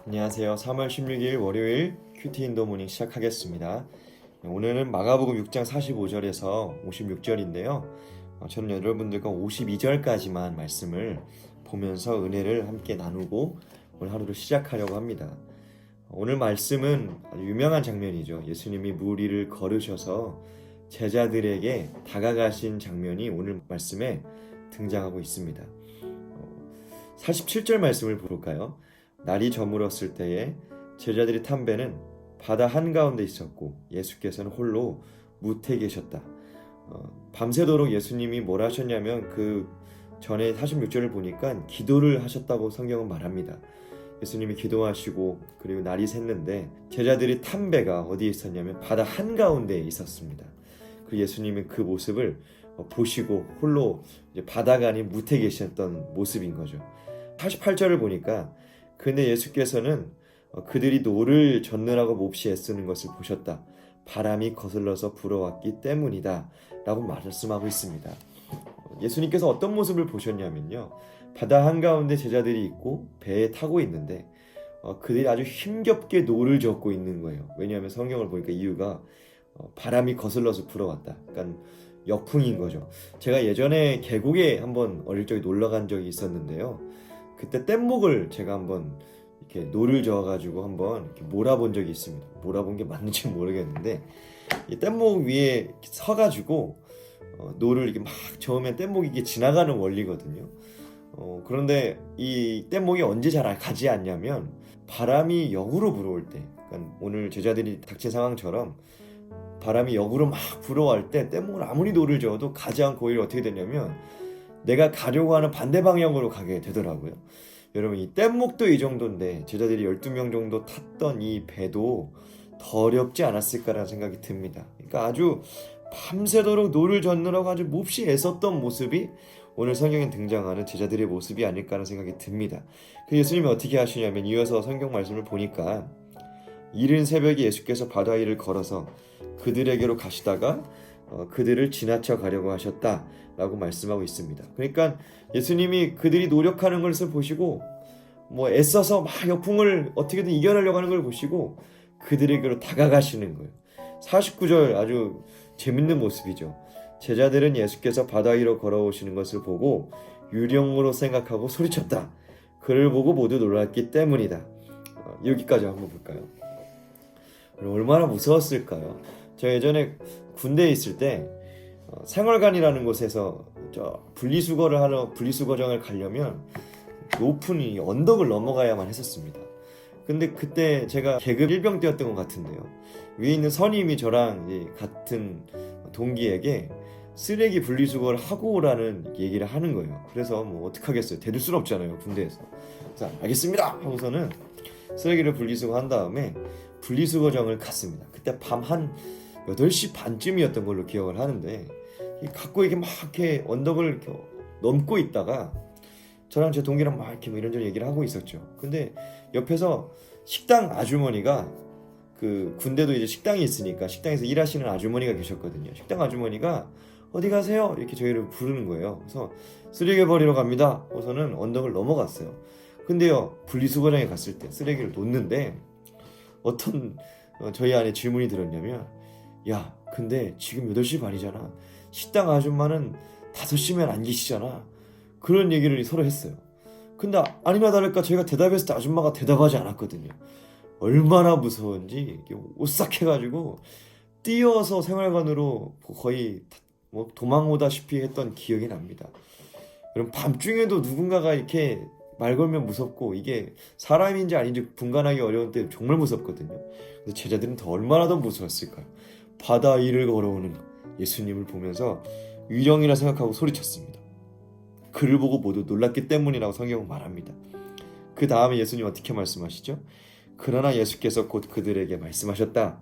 안녕하세요. 3월 16일 월요일 큐티 인도 모닝 시작하겠습니다. 오늘은 마가복음 6장 45절에서 56절인데요. 저는 여러분들과 52절까지만 말씀을 보면서 은혜를 함께 나누고 오늘 하루를 시작하려고 합니다. 오늘 말씀은 아주 유명한 장면이죠. 예수님이 무리를 걸으셔서 제자들에게 다가가신 장면이 오늘 말씀에 등장하고 있습니다. 47절 말씀을 볼까요? 날이 저물었을 때에 제자들이 탄 배는 바다 한가운데 있었고 예수께서는 홀로 무태에 계셨다. 밤새도록 예수님이 뭘 하셨냐면 그 전에 46절을 보니까 기도를 하셨다고 성경은 말합니다. 예수님이 기도하시고 그리고 날이 샜는데 제자들이 탄 배가 어디에 있었냐면 바다 한가운데에 있었습니다. 그 예수님은 그 모습을 보시고 홀로 이제 바다가 아닌 무태에 계셨던 모습인 거죠. 48절을 보니까 근데 예수께서는 그들이 노를 젓느라고 몹시 애쓰는 것을 보셨다. 바람이 거슬러서 불어왔기 때문이다 라고 말씀하고 있습니다. 예수님께서 어떤 모습을 보셨냐면요, 바다 한가운데 제자들이 있고 배에 타고 있는데 그들이 아주 힘겹게 노를 젓고 있는 거예요. 왜냐하면 성경을 보니까 이유가 바람이 거슬러서 불어왔다. 그러니까 역풍인 거죠. 제가 예전에 계곡에 한번 어릴 적에 놀러 간 적이 있었는데요, 그때 뗏목을 제가 한번 이렇게 노를 저어가지고 한번 이렇게 몰아본 적이 있습니다. 몰아본 게 맞는지 모르겠는데 이 뗏목 위에 서가지고 노를 이렇게 막 저으면 뗏목이 이게 지나가는 원리거든요. 그런데 이 뗏목이 언제 잘 가지 않냐면 바람이 역으로 불어올 때, 그러니까 오늘 제자들이 닥친 상황처럼 바람이 역으로 막 불어올 때 뗏목을 아무리 노를 저어도 가지 않고 오히려 어떻게 되냐면 내가 가려고 하는 반대 방향으로 가게 되더라고요. 여러분, 이 뗏목도 이 정도인데 제자들이 12명 정도 탔던 이 배도 더 어렵지 않았을까라는 생각이 듭니다. 그러니까 아주 밤새도록 노를 젓느라고 아주 몹시 애썼던 모습이 오늘 성경에 등장하는 제자들의 모습이 아닐까 하는 생각이 듭니다. 그 예수님이 어떻게 하시냐면 이어서 성경 말씀을 보니까 이른 새벽에 예수께서 바다 위를 걸어서 그들에게로 가시다가 그들을 지나쳐 가려고 하셨다라고 말씀하고 있습니다. 그러니까 예수님이 그들이 노력하는 것을 보시고 애써서 막 역풍을 어떻게든 이겨내려고 하는 걸 보시고 그들에게로 다가가시는 거예요. 49절 아주 재밌는 모습이죠. 제자들은 예수께서 바다 위로 걸어오시는 것을 보고 유령으로 생각하고 소리쳤다. 그를 보고 모두 놀랐기 때문이다. 여기까지 한번 볼까요? 얼마나 무서웠을까요? 제가 예전에 군대에 있을 때 생활관이라는 곳에서 분리수거를 하러 분리수거장을 가려면 높은 이 언덕을 넘어가야만 했었습니다. 근데 그때 제가 계급 일병대였던 것 같은데요, 위에 있는 선임이 저랑 같은 동기에게 쓰레기 분리수거를 하고 오라는 얘기를 하는 거예요. 그래서 어떡하겠어요, 대들 수는 없잖아요 군대에서. 자, 알겠습니다 하고서는 쓰레기를 분리수거한 다음에 분리수거장을 갔습니다. 그때 밤 한 8시 반쯤이었던 걸로 기억을 하는데 갖고 이렇게 막 이렇게 언덕을 이렇게 넘고 있다가 저랑 제 동기랑 막 이렇게 이런저런 얘기를 하고 있었죠. 근데 옆에서 식당 아주머니가, 그 군대도 이제 식당이 있으니까 식당에서 일하시는 아주머니가 계셨거든요. 식당 아주머니가 어디 가세요? 이렇게 저희를 부르는 거예요. 그래서 쓰레기 버리러 갑니다. 그래서는 언덕을 넘어갔어요. 근데요, 분리수거장에 갔을 때 쓰레기를 놓는데 어떤 저희 안에 질문이 들었냐면, 야, 근데 지금 8시 반이잖아. 식당 아줌마는 5시면 안 계시잖아. 그런 얘기를 서로 했어요. 근데 아니나 다를까 저희가 대답했을 때 아줌마가 대답하지 않았거든요. 얼마나 무서운지 오싹해가지고 뛰어서 생활관으로 거의 도망오다시피 했던 기억이 납니다. 여러분, 밤중에도 누군가가 이렇게 말 걸면 무섭고 이게 사람인지 아닌지 분간하기 어려운 때 정말 무섭거든요. 근데 제자들은 더 얼마나 더 무서웠을까요? 바다 위를 걸어오는 예수님을 보면서 유령이라 생각하고 소리쳤습니다. 그를 보고 모두 놀랐기 때문이라고 성경은 말합니다. 그 다음에 예수님 어떻게 말씀하시죠? 그러나 예수께서 곧 그들에게 말씀하셨다.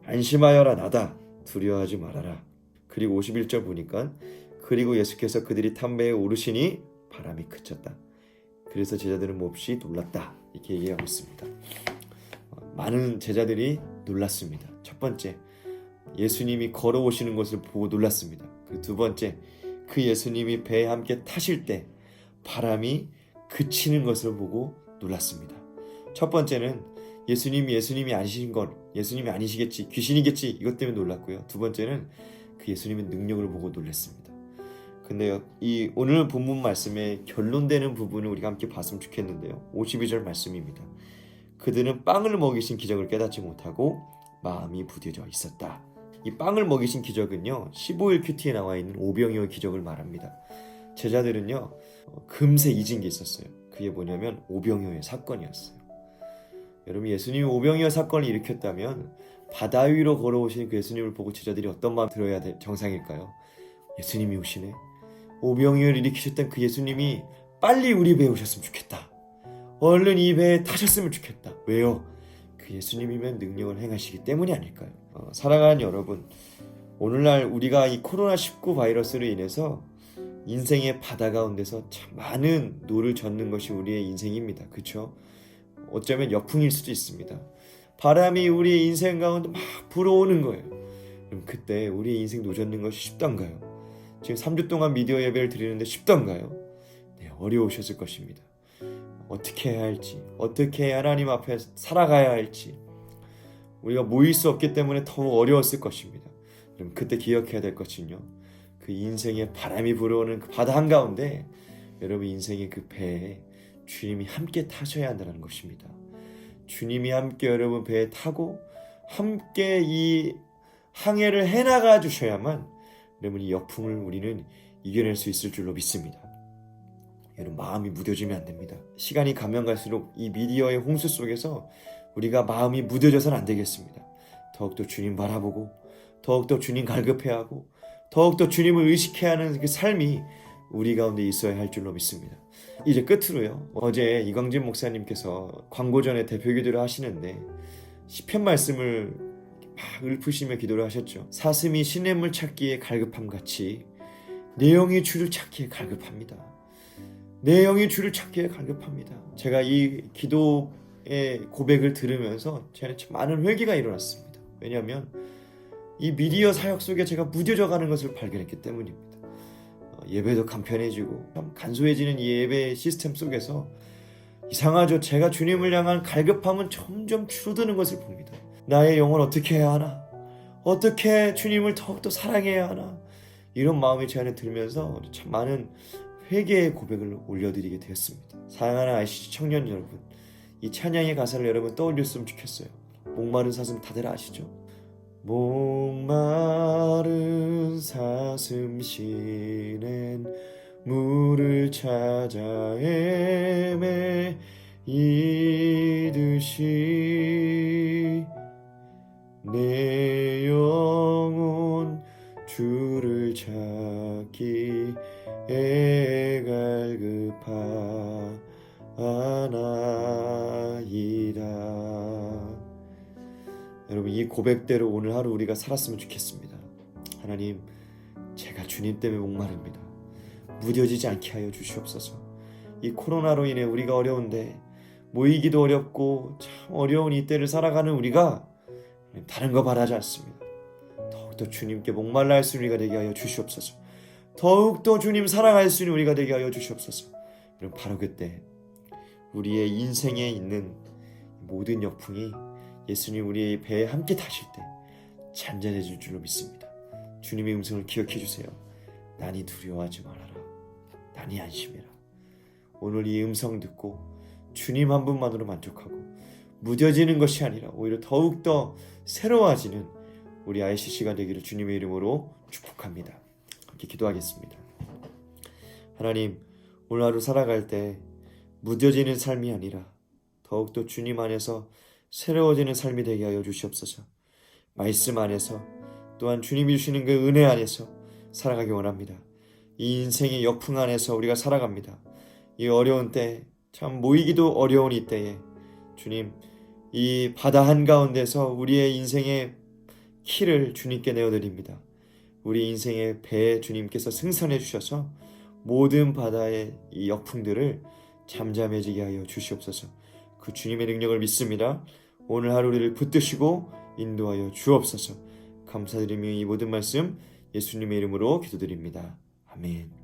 안심하여라, 나다. 두려워하지 말아라. 그리고 51절 보니까 그리고 예수께서 그들이 탄 배에 오르시니 바람이 그쳤다. 그래서 제자들은 몹시 놀랐다. 이렇게 얘기하고 있습니다. 많은 제자들이 놀랐습니다. 첫 번째, 예수님이 걸어오시는 것을 보고 놀랐습니다. 그 두 번째, 그 예수님이 배에 함께 타실 때 바람이 그치는 것을 보고 놀랐습니다. 첫 번째는 예수님이 아니신 것, 예수님이 아니시겠지, 귀신이겠지, 이것 때문에 놀랐고요. 두 번째는 그 예수님의 능력을 보고 놀랐습니다. 근데요, 이 오늘 본문 말씀의 결론되는 부분을 우리가 함께 봤으면 좋겠는데요. 52절 말씀입니다. 그들은 빵을 먹이신 기적을 깨닫지 못하고 마음이 부뎌져 있었다. 이 빵을 먹이신 기적은요, 15일 큐티에 나와 있는 오병이어의 기적을 말합니다. 제자들은요, 금세 잊은 게 있었어요. 그게 뭐냐면 오병이어의 사건이었어요. 여러분, 예수님이 오병이어 사건을 일으켰다면 바다 위로 걸어오신 그 예수님을 보고 제자들이 어떤 마음 들어야 정상일까요? 예수님이 오시네. 오병이어를 일으키셨던 그 예수님이 빨리 우리 배에 오셨으면 좋겠다. 얼른 이 배에 타셨으면 좋겠다. 왜요? 그 예수님이면 능력을 행하시기 때문이 아닐까요? 사랑하는 여러분, 오늘날 우리가 이 코로나19 바이러스로 인해서 인생의 바다 가운데서 참 많은 노를 젓는 것이 우리의 인생입니다. 그렇죠? 어쩌면 역풍일 수도 있습니다. 바람이 우리의 인생 가운데 막 불어오는 거예요. 그럼 그때 우리의 인생 노젓는 것이 쉽던가요? 지금 3주 동안 미디어 예배를 드리는데 쉽던가요? 네, 어려우셨을 것입니다. 어떻게 해야 할지, 어떻게 하나님 앞에 살아가야 할지 우리가 모일 수 없기 때문에 더욱 어려웠을 것입니다. 그럼 그때 기억해야 될 것은요, 그 인생의 바람이 불어오는 그 바다 한가운데 여러분 인생의 그 배에 주님이 함께 타셔야 한다는 것입니다. 주님이 함께 여러분 배에 타고 함께 이 항해를 해나가 주셔야만 여러분 이 역풍을 우리는 이겨낼 수 있을 줄로 믿습니다. 여러분, 마음이 무뎌지면 안 됩니다. 시간이 가면 갈수록 이 미디어의 홍수 속에서 우리가 마음이 무뎌져서는 안 되겠습니다. 더욱더 주님 바라보고 더욱더 주님 갈급해야 하고 더욱더 주님을 의식해야 하는 그 삶이 우리 가운데 있어야 할 줄로 믿습니다. 이제 끝으로요, 어제 이광진 목사님께서 광고전에 대표기도를 하시는데 시편 말씀을 막 읊으시며 기도를 하셨죠. 사슴이 시냇물 찾기에 갈급함같이 내 영이 주를 찾기에 갈급합니다. 내 영이 주를 찾기에 갈급합니다. 제가 이 기도의 고백을 들으면서 제가 참 많은 회개가 일어났습니다. 왜냐하면 이 미디어 사역 속에 제가 무뎌져가는 것을 발견했기 때문입니다. 예배도 간편해지고 참 간소해지는 이 예배 시스템 속에서 이상하죠. 제가 주님을 향한 갈급함은 점점 줄어드는 것을 봅니다. 나의 영혼 어떻게 해야 하나? 어떻게 주님을 더욱더 사랑해야 하나? 이런 마음이 제 안에 들면서 참 많은 회개의 고백을 올려드리게 되었습니다. 사랑하는 ICC 청년 여러분, 이 찬양의 가사를 여러분 떠올렸으면 좋겠어요. 목마른 사슴 다들 아시죠? 목마른 사슴 시낸 물을 찾아 헤매이듯이 내 영혼 주를 찾기 갈급하나이다. 여러분, 이 고백대로 오늘 하루 우리가 살았으면 좋겠습니다. 하나님, 제가 주님 때문에 목마릅니다. 무뎌지지 않게 하여 주시옵소서. 이 코로나로 인해 우리가 어려운데 모이기도 어렵고 참 어려운 이때를 살아가는 우리가 다른 거 바라지 않습니다. 더욱더 주님께 목말라 할 수 있는 우리가 되게 하여 주시옵소서. 더욱더 주님 사랑할 수 있는 우리가 되게 하여 주시옵소서. 그럼 바로 그때 우리의 인생에 있는 모든 역풍이 예수님 우리의 배에 함께 타실 때 잔잔해질 줄로 믿습니다. 주님의 음성을 기억해 주세요. 나니 두려워하지 말아라. 나니 안심해라. 오늘 이 음성 듣고 주님 한 분만으로 만족하고 무뎌지는 것이 아니라 오히려 더욱더 새로워지는 우리 ICC가 되기를 주님의 이름으로 축복합니다. 함께 기도하겠습니다. 하나님, 오늘 하루 살아갈 때 무뎌지는 삶이 아니라 더욱더 주님 안에서 새로워지는 삶이 되게 하여 주시옵소서. 말씀 안에서 또한 주님이 주시는 그 은혜 안에서 살아가기 원합니다. 이 인생의 역풍 안에서 우리가 살아갑니다. 이 어려운 때, 참 모이기도 어려운 이때에 주님, 이 바다 한가운데서 우리의 인생의 키를 주님께 내어드립니다. 우리 인생의 배에 주님께서 승선해 주셔서 모든 바다의 이 역풍들을 잠잠해지게 하여 주시옵소서. 그 주님의 능력을 믿습니다. 오늘 하루 우리를 붙드시고 인도하여 주옵소서. 감사드리며 이 모든 말씀 예수님의 이름으로 기도드립니다. 아멘.